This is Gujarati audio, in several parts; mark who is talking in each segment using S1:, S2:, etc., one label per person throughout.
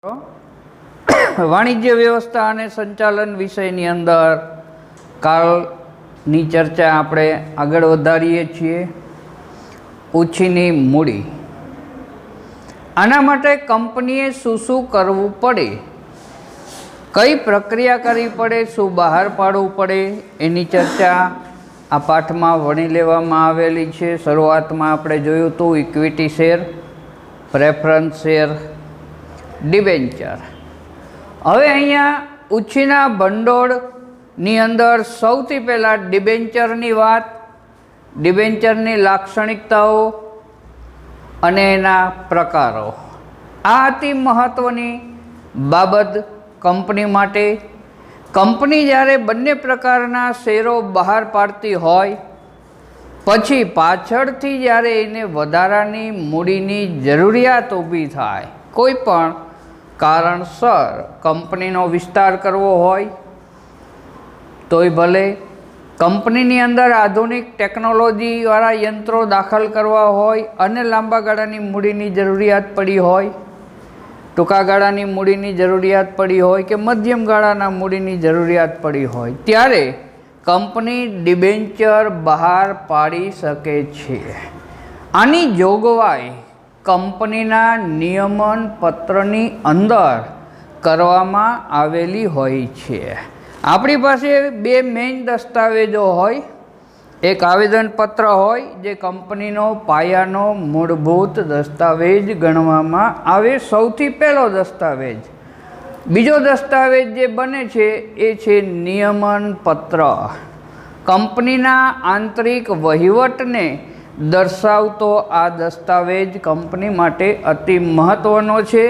S1: વાણિજ્ય વ્યવસ્થા અને સંચાલન વિષયની અંદર કાલની ચર્ચા આપણે આગળ વધારીએ છીએ. ઓછીની મૂડી. આના માટે કંપનીએ શું કરવું પડે, કઈ પ્રક્રિયા કરવી પડે, શું બહાર પાડવું પડે, એની ચર્ચા આ પાઠમાં વણી લેવામાં આવેલી છે. શરૂઆતમાં આપણે જોયું હતું equity share, preference share, debenture. હવે અહીંયા ઉછીના ભંડોળની અંદર સૌથી પહેલાં ડિબેન્ચરની વાત, ડિબેન્ચરની લાક્ષણિકતાઓ અને એના પ્રકારો. આ અતિ મહત્ત્વની બાબત કંપની માટે. કંપની જ્યારે બંને પ્રકારના શેરો બહાર પાડતી હોય પછી પાછળથી જ્યારે એને વધારાની મૂડીની જરૂરિયાત ઊભી થાય, કોઈ પણ કારણસર કંપનીનો વિસ્તાર કરવો હોય તોય ભલે, કંપનીની અંદર આધુનિક ટેકનોલોજીવાળા યંત્રો દાખલ કરવા હોય અને લાંબા ગાળાની મૂડીની જરૂરિયાત પડી હોય, ટૂંકા ગાળાની મૂડીની જરૂરિયાત પડી હોય કે મધ્યમ ગાળાના મૂડીની જરૂરિયાત પડી હોય, ત્યારે કંપની ડિબેન્ચર બહાર પાડી શકે છે. આની જોગવાઈ કંપનીના નિયમન પત્રની અંદર કરવામાં આવેલી હોય છે. આપણી પાસે બે મેઇન દસ્તાવેજો હોય. એક આવેદનપત્ર હોય જે કંપનીનો પાયાનો મૂળભૂત દસ્તાવેજ ગણવામાં આવે, સૌથી પહેલો દસ્તાવેજ. બીજો દસ્તાવેજ જે બને છે એ છે નિયમન પત્ર. કંપનીના આંતરિક વહીવટને દર્શાવતો આ દસ્તાવેજ કંપની માટે અતિ મહત્ત્વનો છે.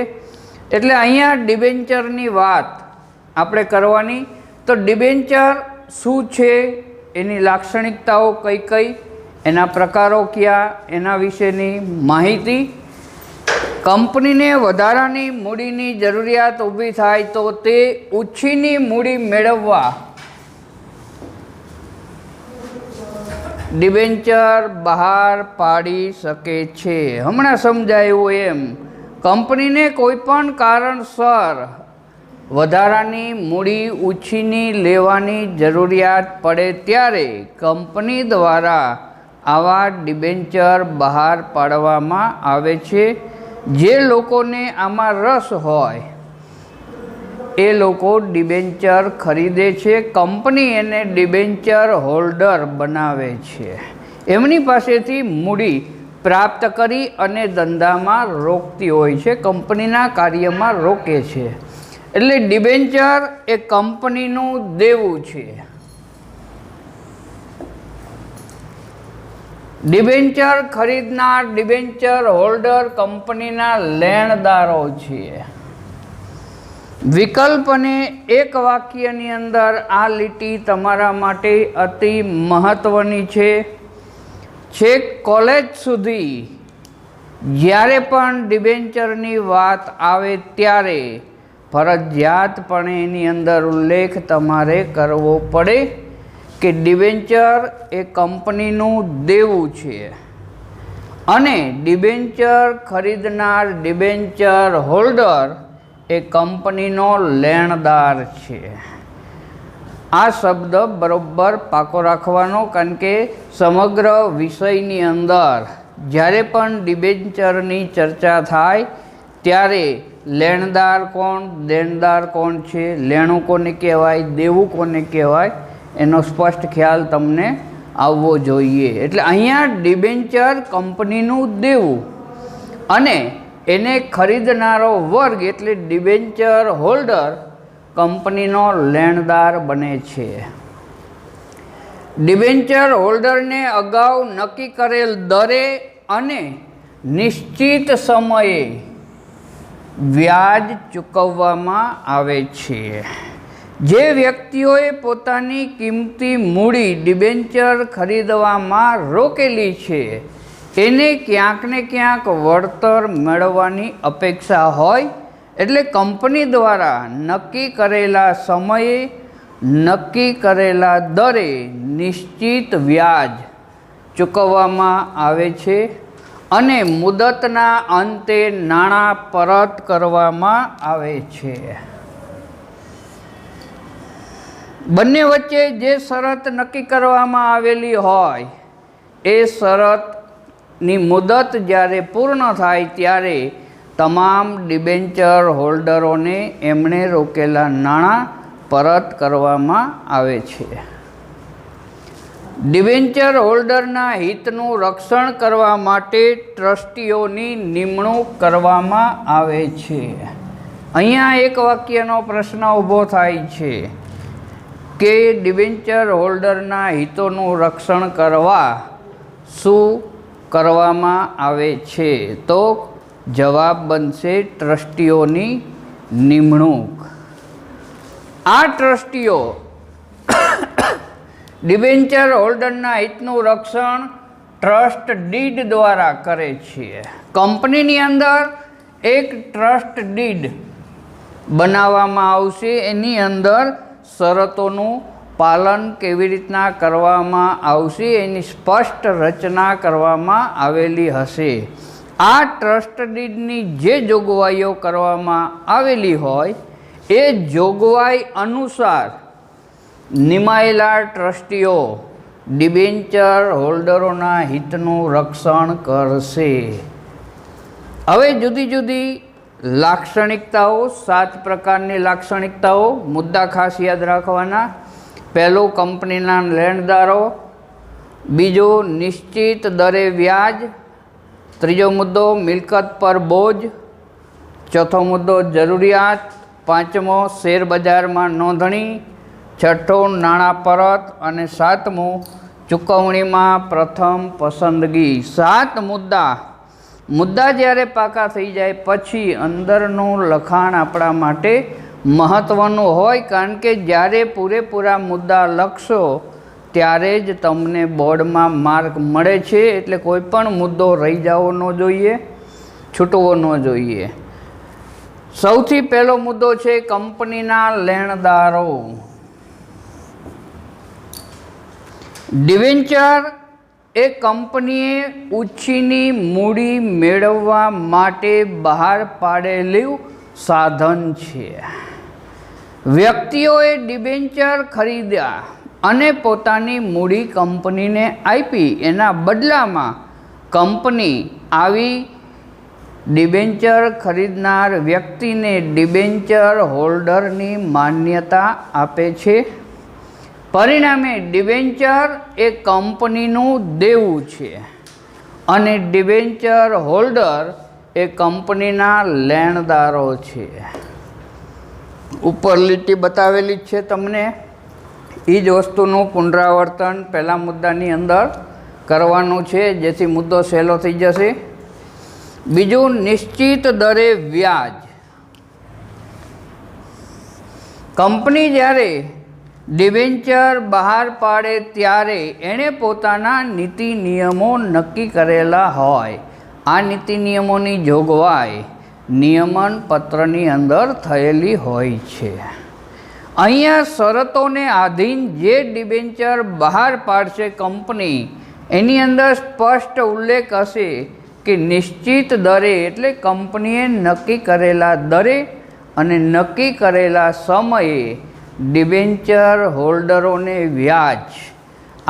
S1: એટલે અહીંયા ડિબેન્ચરની વાત આપણે કરવાની. તો ડિબેન્ચર શું છે, એની લાક્ષણિકતાઓ કઈ કઈ, એના પ્રકારો કયા, એના વિશેની માહિતી. કંપનીને વધારાની મૂડીની જરૂરિયાત ઊભી થાય તો તે ઓછીની મૂડી મેળવવા ડિબેન્ચર બહાર પાડી શકે છે. હમણાં સમજાયું એમ, કંપનીને કોઈપણ કારણસર વધારાની મૂડી ઓછીની લેવાની જરૂરિયાત પડે ત્યારે કંપની દ્વારા આવા ડિબેન્ચર બહાર પાડવામાં આવે છે. જે લોકોને આમાં રસ હોય એ લોકો ડિબેન્ચર ખરીદે છે. કંપની એને ડિબેન્ચર હોલ્ડર બનાવે છે. એમની પાસેથી મૂડી પ્રાપ્ત કરી અને ધંધામાં રોકતી હોય છે, કંપનીના કાર્યમાં રોકે છે. એટલે ડિબેન્ચર એ કંપનીનું દેવું છે. ડિબેન્ચર ખરીદનાર, ડિબેન્ચર હોલ્ડર કંપનીના લેણદારો છે. વિકલ્પ અને એક વાક્યની અંદર આ લીટી તમારા માટે અતિ મહત્ત્વની છે. છેક કોલેજ સુધી જ્યારે પણ ડિબેન્ચરની વાત આવે ત્યારે ફરજિયાતપણે એની અંદર ઉલ્લેખ તમારે કરવો પડે કે ડિબેન્ચર એ કંપનીનું દેવું છે અને ડિબેન્ચર ખરીદનાર, ડિબેન્ચર હોલ્ડર એ કંપનીનો લેણદાર છે. આ શબ્દ બરોબર પાકો રાખવાનો, કારણ કે સમગ્ર વિષયની અંદર જ્યારે પણ ડિબેન્ચરની ચર્ચા થાય ત્યારે લેણદાર કોણ, દેણદાર કોણ છે, લેણું કોને કહેવાય, દેવું કોને કહેવાય, એનો સ્પષ્ટ ખ્યાલ તમને આવવો જોઈએ. એટલે અહીંયા ડિબેન્ચર કંપનીનું દેવું અને એને ખરીદનારો વર્ગ એટલે ડિબેન્ચર હોલ્ડર કંપનીનો લેણદાર બને છે. ડિબેન્ચર હોલ્ડરને અગાઉ નક્કી કરેલ દરે અને નિશ્ચિત સમયે વ્યાજ ચૂકવવામાં આવે છે. જે વ્યક્તિઓએ પોતાની કિંમતી મૂડી ડિબેન્ચર ખરીદવામાં રોકેલી છે એને ક્યાંક ને ક્યાંક વળતર મેળવવાની અપેક્ષા હોય. એટલે કંપની દ્વારા નક્કી કરેલા સમયે, નક્કી કરેલા દરે નિશ્ચિત વ્યાજ ચૂકવવામાં આવે છે અને મુદતના અંતે નાણાં પરત કરવામાં આવે છે. બંને વચ્ચે જે શરત નક્કી કરવામાં આવેલી હોય એ શરતની મુદત જ્યારે પૂર્ણ થાય ત્યારે તમામ ડિબેન્ચર હોલ્ડરોને એમણે રોકેલા નાણાં પરત કરવામાં આવે છે. ડિબેન્ચર હોલ્ડરના હિતનું રક્ષણ કરવા માટે ટ્રસ્ટીઓની નિમણૂક કરવામાં આવે છે. અહીંયા એક વાક્યનો પ્રશ્ન ઊભો થાય છે કે ડિબેન્ચર હોલ્ડરના હિતોનું રક્ષણ કરવા શું કરવામાં આવે છે? તો જવાબ બનશે ટ્રસ્ટીઓની નિમણૂક. આ ટ્રસ્ટીઓ ડિબેન્ચર હોલ્ડરના હિતનું રક્ષણ ટ્રસ્ટ ડીડ દ્વારા કરે છે. કંપનીની અંદર એક ટ્રસ્ટ ડીડ બનાવવામાં આવશે. એની અંદર શરતોનું પાલન કેવી રીતના કરવામાં આવશે એની સ્પષ્ટ રચના કરવામાં આવેલી હશે. આ ટ્રસ્ટ ડીડની જે જોગવાઈઓ કરવામાં આવેલી હોય એ જોગવાઈ અનુસાર નિમાયેલા ટ્રસ્ટીઓ ડિબેન્ચર હોલ્ડરોના હિતનું રક્ષણ કરશે. હવે જુદી જુદી લાક્ષણિકતાઓ, 7 પ્રકારની લાક્ષણિકતાઓ મુદ્દા ખાસ યાદ રાખવાના. પહેલું, કંપનીના લેણદારો. બીજું, નિશ્ચિત દરે વ્યાજ. ત્રીજો મુદ્દો, મિલકત પર બોજ. ચોથો મુદ્દો, જરૂરિયાત. પાંચમો, શેર બજારમાં નોંધણી. છઠ્ઠું, નાણાં પરત. અને સાતમું, ચૂકવણીમાં પ્રથમ પસંદગી. 7 મુદ્દા જ્યારે પાકા થઈ જાય પછી અંદરનું લખાણ આપણા માટે મહત્ત્વનું હોય, કારણ કે જ્યારે પૂરેપૂરા મુદ્દા લખશો ત્યારે જ તમને બોર્ડમાં માર્ક મળે છે. એટલે કોઈ પણ મુદ્દો રહી જવો ન જોઈએ, છૂટવો ન જોઈએ. સૌથી પહેલો મુદ્દો છે કંપનીના લેણદારો. ડિબેન્ચર એ કંપનીએ ઉછીની મૂડી મેળવવા માટે બહાર પાડેલું સાધન છે. વ્યક્તિઓએ ડિબેન્ચર ખરીદ્યા અને પોતાની મૂડી કંપનીને આપી. એના બદલામાં કંપની આવી ડિબેન્ચર ખરીદનાર વ્યક્તિને ડિબેન્ચર હોલ્ડરની માન્યતા આપે છે. પરિણામે ડિબેન્ચર એ કંપનીનું દેવું છે અને ડિબેન્ચર હોલ્ડર એ કંપનીના લેણદારો છે. ઉપર લીટી બતાવેલી જ છે તમને. એ જ વસ્તુનું પુનરાવર્તન પહેલા મુદ્દાની અંદર કરવાનું છે જેથી મુદ્દો સહેલો થઈ જશે. બીજું, નિશ્ચિત દરે વ્યાજ. કંપની જ્યારે ડિબેન્ચર બહાર પાડે ત્યારે એણે પોતાના નીતિ નિયમો નક્કી કરેલા હોય. આ નીતિ નિયમોની જોગવાઈ નિયમન પત્રની અંદર થયેલી હોય છે. અહીંયા શરતોને આધીન જે ડિબેન્ચર બહાર પાડશે કંપની, એની અંદર સ્પષ્ટ ઉલ્લેખ હશે કે નિશ્ચિત દરે એટલે કંપનીએ નક્કી કરેલા દરે અને નક્કી કરેલા સમયે ડિબેન્ચર હોલ્ડરોને વ્યાજ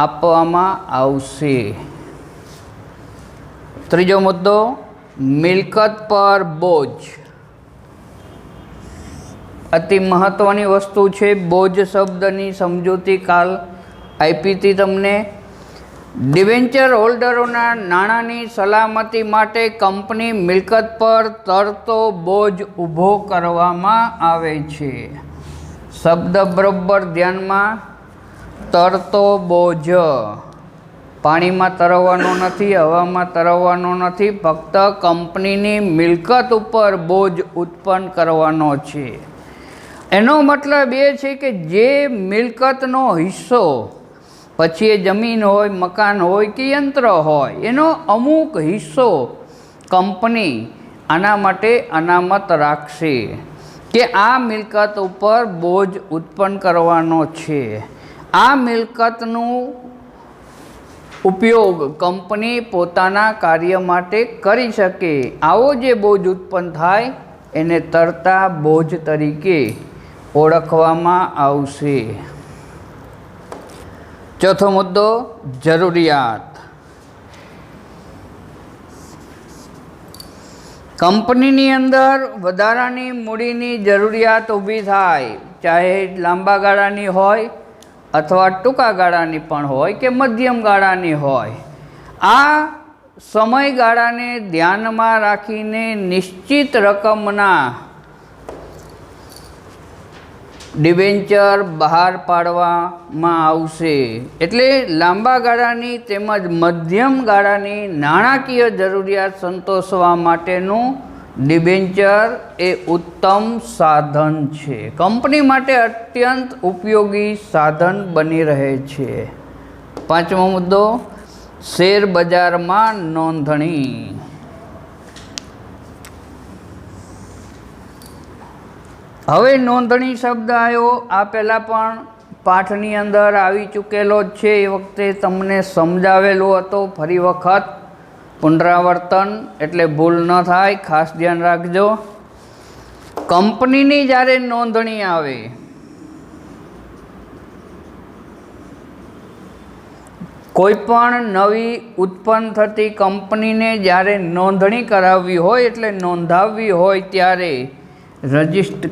S1: આપવામાં આવશે. ત્રીજો મુદ્દો, મિલકત પર બોજ. અતિ મહત્ત્વની વસ્તુ છે. બોજ શબ્દની સમજૂતી કાલ આપી હતી તમને. ડિબેન્ચર હોલ્ડરોના નાણાંની સલામતી માટે કંપની મિલકત પર તરતો બોજ ઊભો કરવામાં આવે છે. શબ્દ બરોબર ધ્યાનમાં. તરતો બોજ પાણીમાં તરવવાનો નથી, હવામાં તરવવાનો નથી, ફક્ત કંપનીની મિલકત ઉપર બોજ ઉત્પન્ન કરવાનો છે. એનો મતલબ એ છે કે જે મિલકતનો હિસ્સો, પછી એ જમીન હોય, મકાન હોય કે યંત્ર હોય, એનો અમુક હિસ્સો કંપની આના માટે અનામત રાખશે કે આ મિલકત ઉપર બોજ ઉત્પન્ન કરવાનો છે. આ મિલકતનું ઉપયોગ કંપની પોતાના કાર્ય માટે કરી શકે. આવો જે બોજ ઉત્પન્ન થાય એને તરતા બોજ તરીકે ઓળખવામાં આવશે. ચોથો મુદ્દો, જરૂરિયાત. કંપનીની અંદર વધારાની મૂડીની જરૂરિયાત ઊભી થાય, ચાહે લાંબા ગાળાની હોય અથવા ટૂંકા ગાળાની પણ હોય કે મધ્યમ ગાળાની હોય. આ સમયગાળાને ધ્યાનમાં રાખીને નિશ્ચિત રકમના ડિબેન્ચર બહાર પાડવામાં આવશે. એટલે લાંબા ગાળાની તેમજ મધ્યમ ગાળાની નાણાકીય જરૂરિયાત સંતોષવા માટેનું ડિબેન્ચર એ ઉત્તમ સાધન છે, કંપની માટે અત્યંત ઉપયોગી સાધન બની રહે છે. પાંચમો મુદ્દો, શેર બજારમાં નોંધણી. હવે નોંધણી શબ્દ આવ્યો, આ પહેલાં પણ પાઠની અંદર આવી ચૂકેલો જ છે. એ વખતે તમને સમજાવેલો હતો, ફરી વખત પુનરાવર્તન એટલે ભૂલ ન થાય, ખાસ ધ્યાન રાખજો. કંપનીની જ્યારે નોંધણી આવે, કોઈ પણ નવી ઉત્પન્ન થતી કંપનીને જ્યારે નોંધણી કરાવવી હોય એટલે નોંધાવવી હોય ત્યારે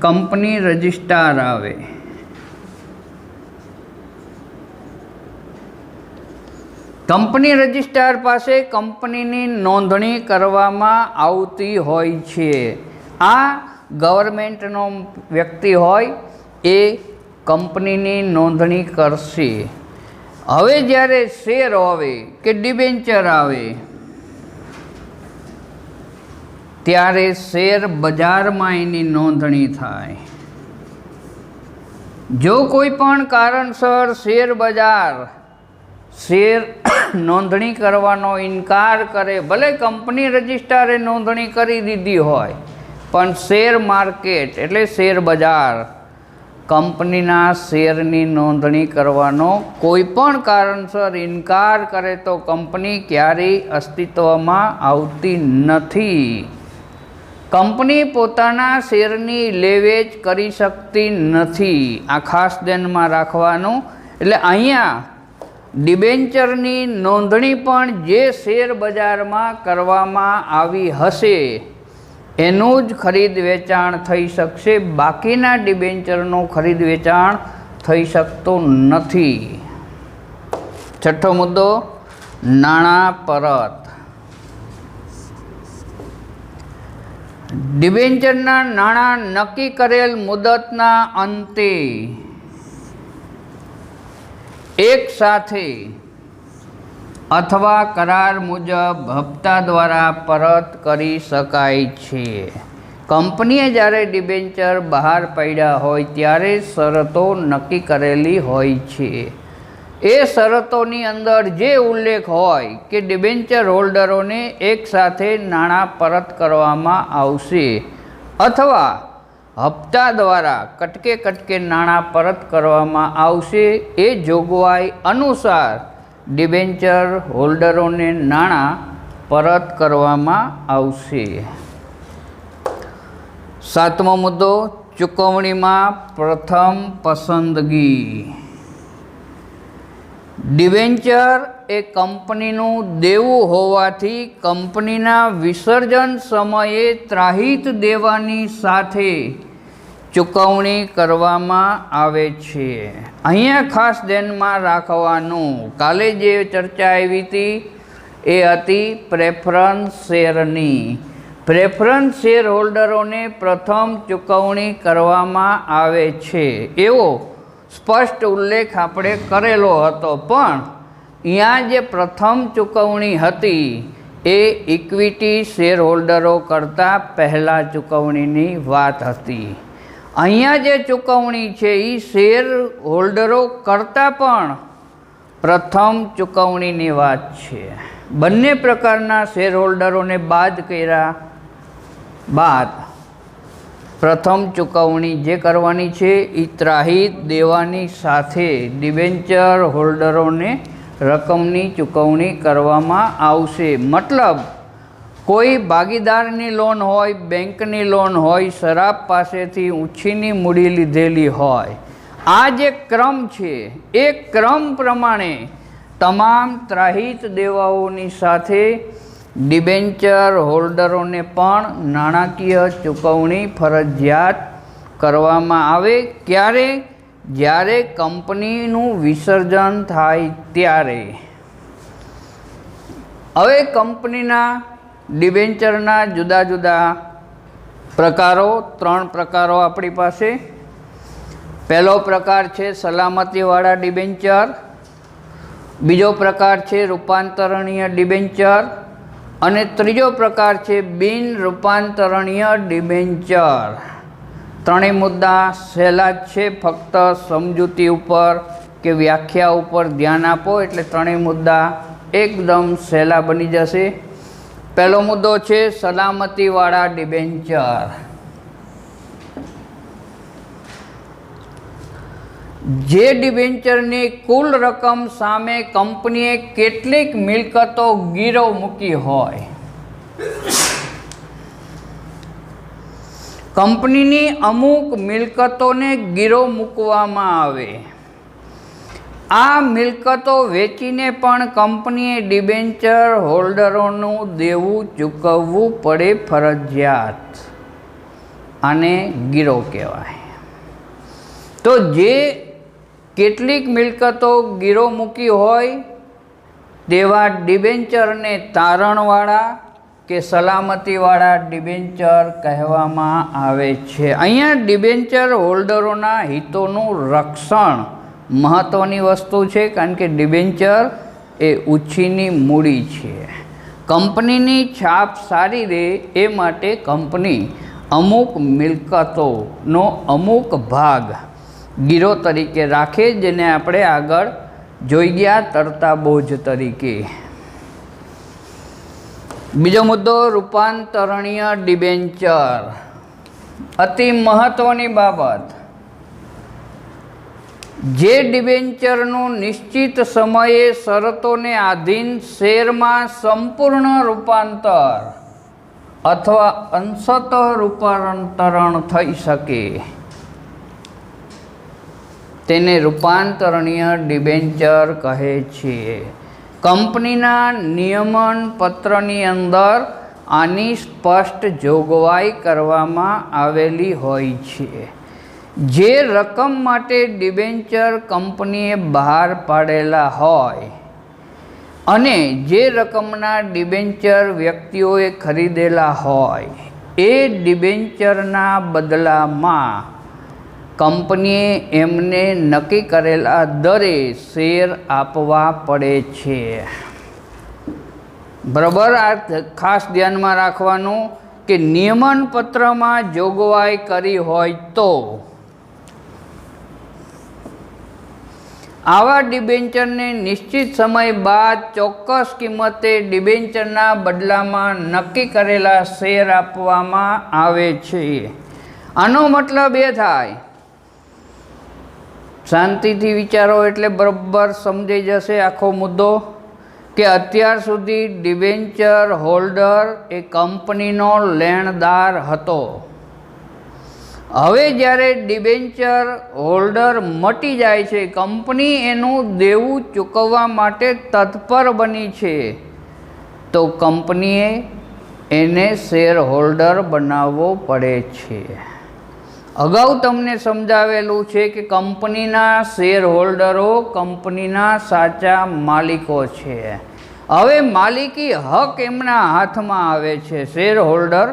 S1: કંપની રજિસ્ટ્રાર આવે. કંપની રજિસ્ટ્રાર પાસે કંપનીની નોંધણી કરવામાં આવતી હોય છે. આ ગવર્મેન્ટનો વ્યક્તિ હોય એ કંપનીની નોંધણી કરશે. હવે જ્યારે શેર આવે કે ડિબેન્ચર આવે ત્યારે શેર બજારમાં એની નોંધણી થાય. જો કોઈ પણ કારણસર શેર બજાર નોંધણી કરવાનો ઇનકાર કરે, ભલે કંપની રજિસ્ટ્રારે નોંધણી કરી દીધી હોય, પણ શેર માર્કેટ એટલે શેર બજાર કંપનીના શેરની નોંધણી કરવાનો કોઈ પણ કારણસર ઇનકાર કરે તો કંપની ક્યારેય અસ્તિત્વમાં આવતી નથી. કંપની પોતાના શેરની લેવેચ કરી શકતી નથી. આ ખાસ ધ્યાનમાં રાખવાનું. એટલે અહીંયા ડિબેન્ચરની નોંધણી પણ જે શેર બજારમાં કરવામાં આવી હશે એનું જ ખરીદ વેચાણ થઈ શકશે. બાકીના ડિબેન્ચરનું ખરીદ વેચાણ થઈ શકતું નથી. છઠ્ઠો મુદ્દો, નાણાં પરત. ડિબેન્ચરના નાણાં નક્કી કરેલ મુદતના અંતે એક સાથે અથવા કરાર મુજબ હપ્તા દ્વારા પરત કરી શકાય છે. કંપનીએ જ્યારે ડિબેન્ચર બહાર પાડ્યા હોય ત્યારે શરતો નક્કી કરેલી હોય છે. એ શરતોની અંદર જે ઉલ્લેખ હોય કે ડિબેન્ચર હોલ્ડરોને એકસાથે નાણાં પરત કરવામાં આવશે અથવા હપ્તા દ્વારા કટકે નાણાં પરત કરવામાં આવશે, એ જોગવાઈ અનુસાર ડિબેન્ચર હોલ્ડરોને નાણાં પરત કરવામાં આવશે. સાતમો મુદ્દો, ચૂકવણીમાં પ્રથમ પસંદગી. ડિબેન્ચર એ કંપનીનું દેવું હોવાથી કંપનીના વિસર્જન સમયે ત્રાહિત દેવાની સાથે ચૂકવણી કરવામાં આવે છે. અહીંયા ખાસ ધ્યાનમાં રાખવાનું, કાલે જે ચર્ચા આવી હતી એ હતી પ્રેફરન્સ શેરની. પ્રેફરન્સ શેર હોલ્ડરોને પ્રથમ ચૂકવણી કરવામાં આવે છે એવો સ્પષ્ટ ઉલ્લેખ આપણે કરેલો હતો. પણ અહીંયા જે પ્રથમ ચૂકવણી હતી એ ઇક્વિટી શેર હોલ્ડરો કરતાં પહેલાં ચૂકવણીની વાત હતી. અહીંયા જે ચૂકવણી છે એ શેર હોલ્ડરો કરતાં પણ પ્રથમ ચૂકવણીની વાત છે. બંને પ્રકારના શેર હોલ્ડરોને બાદ કર્યા બાદ પ્રથમ ચૂકવણી જે કરવાની છે એ ત્રાહિત દેવાની સાથે ડિબેન્ચર હોલ્ડરોને રકમની ચૂકવણી કરવામાં આવશે. મતલબ કોઈ ભાગીદારની લોન હોય, બેંકની લોન હોય, શરાબ પાસેથી ઉછીની મૂડી લીધેલી હોય, આ જે ક્રમ છે એ ક્રમ પ્રમાણે તમામ ત્રાહિત દેવાઓની સાથે ડિબેન્ચર હોલ્ડરોને પણ નાણાકીય ચૂકવણી ફરજિયાત કરવામાં આવે. ક્યારે? જ્યારે કંપનીનું વિસર્જન થાય ત્યારે. હવે કંપનીના ડિબેન્ચરના જુદા જુદા પ્રકારો, 3 પ્રકારો આપણી પાસે. પહેલો પ્રકાર છે સલામતીવાળા ડિબેન્ચર, બીજો પ્રકાર છે રૂપાંતરણીય ડિબેન્ચર અને ત્રીજો પ્રકાર છે બિન રૂપાંતરણીય ડિબેન્ચર. ત્રણેય મુદ્દા સહેલા જ છે, ફક્ત સમજૂતી ઉપર કે વ્યાખ્યા ઉપર ધ્યાન આપો એટલે ત્રણેય મુદ્દા એકદમ સહેલા બની જશે. પહેલો મુદ્દો છે સલામતીવાળા ડિબેન્ચર. જે ડિબેન્ચરની કુલ રકમ સામે કંપનીએ કેટલીક મિલકતો ગીરવ મૂકી હોય, કંપનીની અમુક મિલકતોને ગીરવ મૂકવામાં આવે. આ મિલકતો વેચીને પણ કંપનીએ ડિબેન્ચર હોલ્ડરોનું દેવું ચૂકવવું પડે ફરજિયાત. આને ગીરવ કહેવાય. તો જે કેટલીક મિલકતો ગીરવ મૂકી હોય તેવા ડિબેન્ચરને તારણવાળા કે સલામતીવાળા ડિબેન્ચર કહેવામાં આવે છે. અહીંયા ડિબેન્ચર હોલ્ડરોના હિતોનું રક્ષણ મહત્ત્વની વસ્તુ છે, કારણ કે ડિબેન્ચર એ ઉછીની મૂડી છે. કંપનીની છાપ સારી રહે એ માટે કંપની અમુક મિલકતોનો અમુક ભાગ ગીરો તરીકે રાખે, જેને આપણે આગળ જોઈ ગયા તરતા બોજ તરીકે. બીજો મુદ્દો રૂપાંતરણીય ડિબેન્ચર. અતિ મહત્ત્વની બાબત. જે ડિબેન્ચરનું નિશ્ચિત સમયે શરતોને આધીન શેરમાં સંપૂર્ણ રૂપાંતર અથવા અંશતઃ રૂપાંતરણ થઈ શકે તેને રૂપાંતરણીય ડિબેન્ચર કહે છે. કંપનીના નિયમન પત્રની અંદર આની સ્પષ્ટ જોગવાઈ કરવામાં આવેલી હોય છે. જે રકમ માટે ડિબેન્ચર કંપનીએ બહાર પાડેલા હોય અને જે રકમના ડિબેન્ચર વ્યક્તિઓએ ખરીદેલા હોય, એ ડિબેન્ચરના બદલામાં કંપનીએ એમને નક્કી કરેલા દરે શેર આપવા પડે છે. બરાબર, આ ખાસ ધ્યાનમાં રાખવાનું કે નિયમન પત્રમાં જોગવાઈ કરી હોય તો આવા ડિબેન્ચરને નિશ્ચિત સમય બાદ ચોક્કસ કિંમતે ડિબેન્ચરના બદલામાં નક્કી કરેલા શેર આપવામાં આવે છે. આનો મતલબ એ થાય, શાંતિથી વિચારો એટલે બરાબર સમજાઈ જશે આખો મુદ્દો, કે અત્યાર સુધી ડિબેન્ચર હોલ્ડર એ કંપનીનો લેણદાર હતો. હવે જ્યારે ડિબેન્ચર હોલ્ડર મટી જાય છે, કંપની એનું દેવું ચૂકવવા માટે તત્પર બની છે, તો કંપનીએ એને શેર હોલ્ડર બનાવવો પડે છે. અગાઉ તમને સમજાવેલું છે કે કંપનીના શેર હોલ્ડરો કંપનીના સાચા માલિકો છે. હવે માલિકી હક એમના હાથમાં આવે છે શેર હોલ્ડર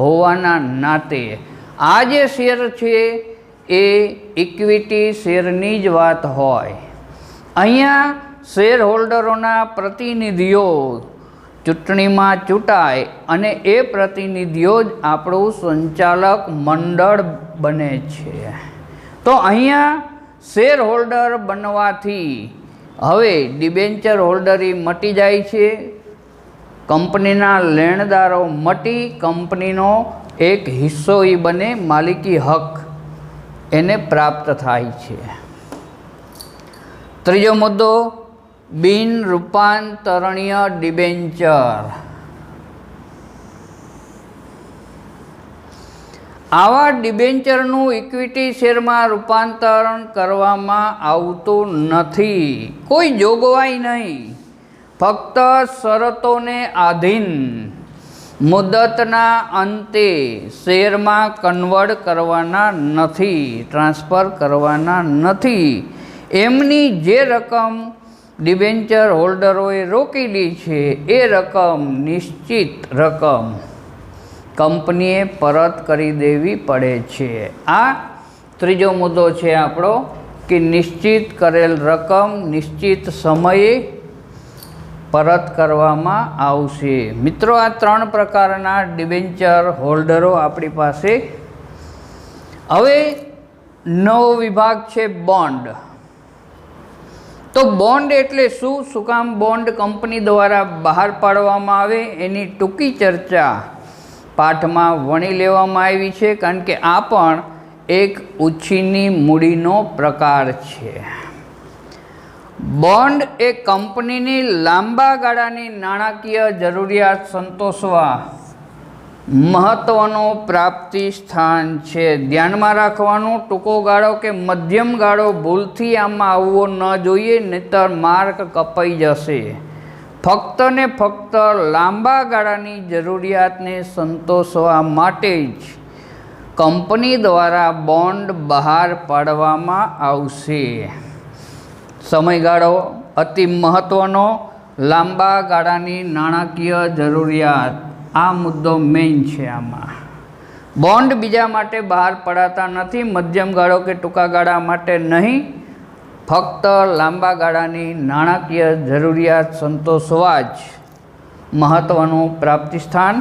S1: હોવાના નાતે. આ જે શેર છે એ ઇક્વિટી શેરની જ વાત હોય. અહીંયા શેર હોલ્ડરોના પ્રતિનિધિઓ ચૂંટણીમાં ચૂંટાય અને એ પ્રતિનિધિઓ જ આપણું સંચાલક મંડળ બને છે. તો અહીંયા શેર હોલ્ડર બનવાથી હવે ડિબેન્ચર હોલ્ડરી મટી જાય છે. કંપનીના લેણદારો મટી કંપનીનો એક હિસ્સો એ બને, માલિકી હક એને પ્રાપ્ત થાય છે. ત્રીજો મુદ્દો બિન રૂપાંતરણીય ડિબેન્ચર. આવા ડિબેન્ચરનું ઇક્વિટી શેરમાં રૂપાંતરણ કરવામાં આવતું નથી. કોઈ જોગવાઈ નહીં, ફક્ત શરતોને આધીન મુદતના અંતે શેરમાં કન્વર્ટ કરવાના નથી, ટ્રાન્સફર કરવાના નથી. એમની જે રકમ ડિબેન્ચર હોલ્ડરોએ રોકેલી છે એ રકમ, નિશ્ચિત રકમ કંપનીએ પરત કરી દેવી પડે છે. આ ત્રીજો મુદ્દો છે આપણો કે નિશ્ચિત કરેલ રકમ નિશ્ચિત સમયે પરત કરવામાં આવશે. મિત્રો, આ 3 પ્રકારના ડિબેન્ચર હોલ્ડરો આપણી પાસે. હવે નવો વિભાગ છે બોન્ડ. તો બોન્ડ એટલે શું, શું કામ બોન્ડ કંપની દ્વારા બહાર પાડવામાં આવે, એની ટૂંકી ચર્ચા પાઠમાં વણી લેવામાં આવી છે, કારણ કે આ પણ એક ઉછીની મૂડીનો પ્રકાર છે. બોન્ડ એ કંપનીની લાંબા ગાળાની નાણાકીય જરૂરિયાત સંતોષવા મહત્વનો પ્રાપ્તિ સ્થાન છે. ધ્યાનમાં રાખવાનું, ટૂંકો ગાળો કે મધ્યમ ગાળો ભૂલથી આમાં આવવો ન જોઈએ, નહીંતર માર્ક કપાઈ જશે. ફક્ત ને ફક્ત લાંબા ગાળાની જરૂરિયાતને સંતોષવા માટે જ કંપની દ્વારા બોન્ડ બહાર પાડવામાં આવશે. સમયગાળો અતિ મહત્ત્વનો, લાંબા ગાળાની નાણાકીય જરૂરિયાત, આ મુદ્દો મેઇન છે આમાં. બોન્ડ બીજા માટે બહાર પડાતા નથી, મધ્યમ ગાળો કે ટૂંકા ગાળા માટે નહીં, ફક્ત લાંબા ગાળાની નાણાકીય જરૂરિયાત સંતોષવા જ મહત્ત્વનું પ્રાપ્તિ સ્થાન.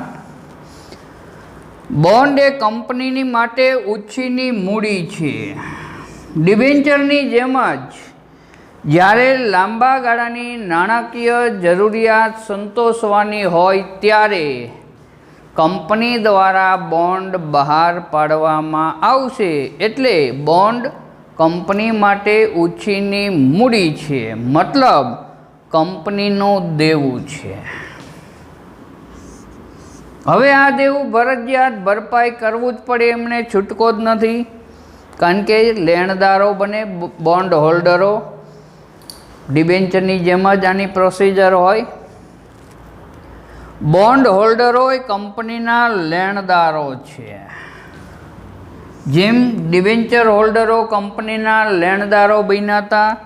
S1: બોન્ડ એ કંપનીની માટે ઉછીની મૂડી છે. ડિબેન્ચરની જેમ જ જ્યારે લાંબા ગાળાની નાણાકીય જરૂરિયાત સંતોષવાની હોય ત્યારે કંપની દ્વારા બોન્ડ બહાર પાડવામાં આવશે. એટલે બોન્ડ કંપની માટે ઉછીની મૂડી છે, મતલબ કંપનીનું દેવું છે. હવે આ દેવું ફરજિયાત ભરપાઈ કરવું જ પડે, એમને છૂટકો જ નથી, કારણ કે લેણદારો બને બોન્ડ હોલ્ડરો. ડિબેન્ચરની જેમ જ આની પ્રોસિજર હોય. બોન્ડ હોલ્ડરો એ કંપનીના લેણદારો છે. જેમ ડિબેન્ચર હોલ્ડરો કંપનીના લેણદારો બન્યા હતા,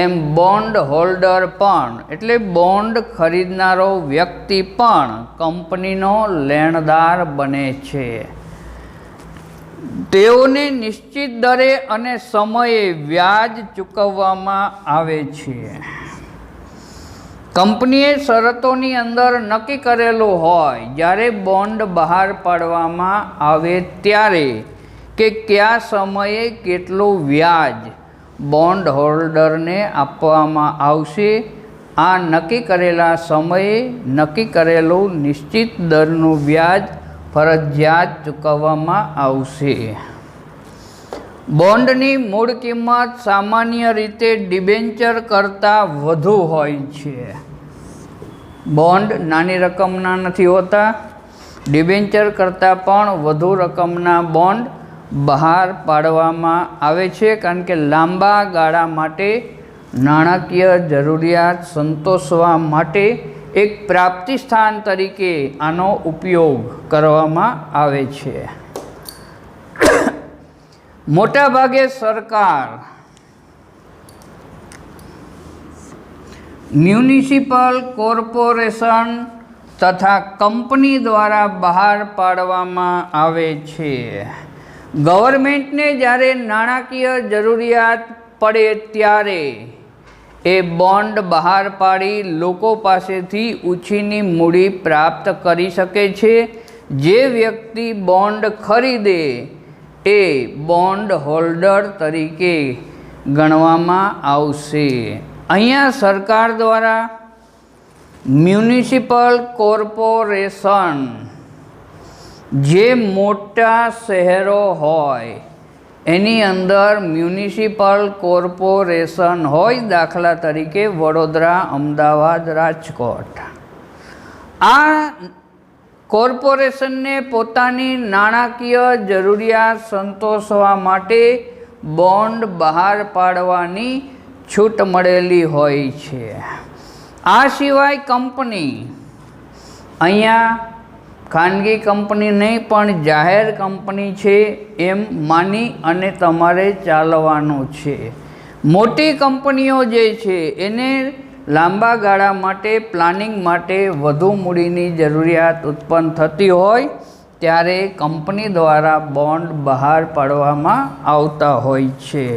S1: એમ બોન્ડ હોલ્ડર પણ, એટલે બોન્ડ ખરીદનારો વ્યક્તિ પણ કંપનીનો લેણદાર બને છે. તેઓને નિશ્ચિત દરે અને સમયે વ્યાજ ચૂકવવામાં આવે છે. કંપનીએ શરતોની અંદર નક્કી કરેલું હોય જ્યારે બોન્ડ બહાર પાડવામાં આવે ત્યારે કે કયા સમયે કેટલું વ્યાજ બોન્ડ હોલ્ડરને આપવામાં આવશે. આ નક્કી કરેલા સમયે નક્કી કરેલું નિશ્ચિત દરનું વ્યાજ ફરજિયાત ચૂકવવામાં આવશે. બોન્ડની મૂળ કિંમત સામાન્ય રીતે ડિબેન્ચર કરતાં વધુ હોય છે. બોન્ડ નાની રકમના નથી હોતા, ડિબેન્ચર કરતાં પણ વધુ રકમના બોન્ડ બહાર પાડવામાં આવે છે, કારણ કે લાંબા ગાળા માટે નાણાકીય જરૂરિયાત સંતોષવા માટે એક પ્રાપ્તિ સ્થાન તરીકે આનો ઉપયોગ કરવામાં આવે છે. મોટાભાગે સરકાર, મ્યુનિસિપલ કોર્પોરેશન તથા કંપની દ્વારા બહાર પાડવામાં આવે છે. ગવર્મેન્ટને જ્યારે નાણાકીય જરૂરિયાત પડે ત્યારે એ બોન્ડ બહાર પાડી લોકો પાસેથી ઉછીની મૂડી પ્રાપ્ત કરી શકે છે. જે વ્યક્તિ બોન્ડ ખરીદે એ બોન્ડ હોલ્ડર તરીકે ગણવામાં આવશે. અહીંયા સરકાર દ્વારા મ્યુનિસિપલ કોર્પોરેશન, જે મોટા શહેરો હોય એની અંદર મ્યુનિસિપલ કોર્પોરેશન હોય, દાખલા તરીકે વડોદરા, અમદાવાદ, રાજકોટ. આ કોર્પોરેશનને પોતાની નાણાકીય જરૂરિયાત સંતોષવા માટે બોન્ડ બહાર પાડવાની છૂટ મળેલી હોય છે. આ સિવાય કંપની, અહીંયા ખાનગી કંપની નહીં પણ જાહેર કંપની છે એમ માની અને તમારે ચાલવાનું છે. મોટી કંપનીઓ જે છે એને લાંબા ગાળા માટે, પ્લાનિંગ માટે વધુ મૂડીની જરૂરિયાત ઉત્પન્ન થતી હોય ત્યારે કંપની દ્વારા બોન્ડ બહાર પાડવામાં આવતા હોય છે.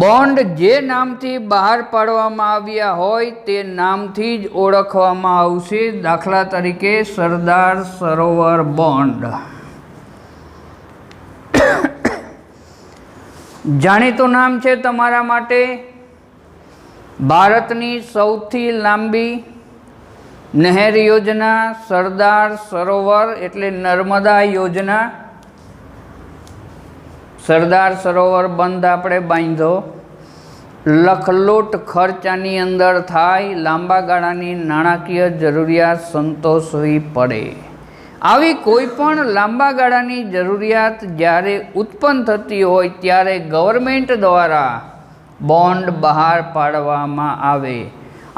S1: બોન્ડ જે નામથી બહાર પાડવામાં આવ્યા હોય તે નામથી જ ઓળખવામાં આવશે. દાખલા તરીકે સરદાર સરોવર બોન્ડ. જાણીતું નામ છે તમારા માટે. ભારતની સૌથી લાંબી નહેર યોજના સરદાર સરોવર એટલે નર્મદા યોજના. સરદાર સરોવર બંધ આપણે બાંધો, લખલૂટ ખર્ચાની અંદર થાય, લાંબા ગાળાની નાણાકીય જરૂરિયાત સંતોષવી પડે. આવી કોઈ પણ લાંબા ગાળાની જરૂરિયાત જ્યારે ઉત્પન્ન થતી હોય ત્યારે ગવર્મેન્ટ દ્વારા બોન્ડ બહાર પાડવામાં આવે.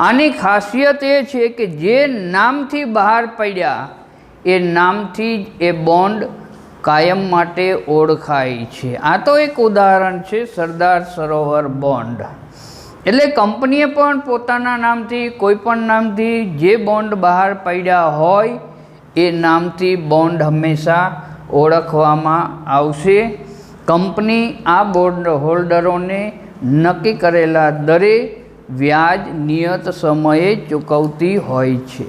S1: આની ખાસિયત એ છે કે જે નામથી બહાર પડ્યા એ નામથી જ એ બોન્ડ કાયમ માટે ઓળખાય છે. આ તો એક ઉદાહરણ છે, સરદાર સરોવર બોન્ડ. એટલે કંપનીએ પણ પોતાના નામથી, કોઈ પણ નામથી જે બોન્ડ બહાર પડ્યા હોય એ નામથી બોન્ડ હંમેશા ઓળખવામાં આવશે. કંપની આ બોન્ડ હોલ્ડરોને નક્કી કરેલા દરે વ્યાજ નિયત સમયે ચૂકવતી હોય છે.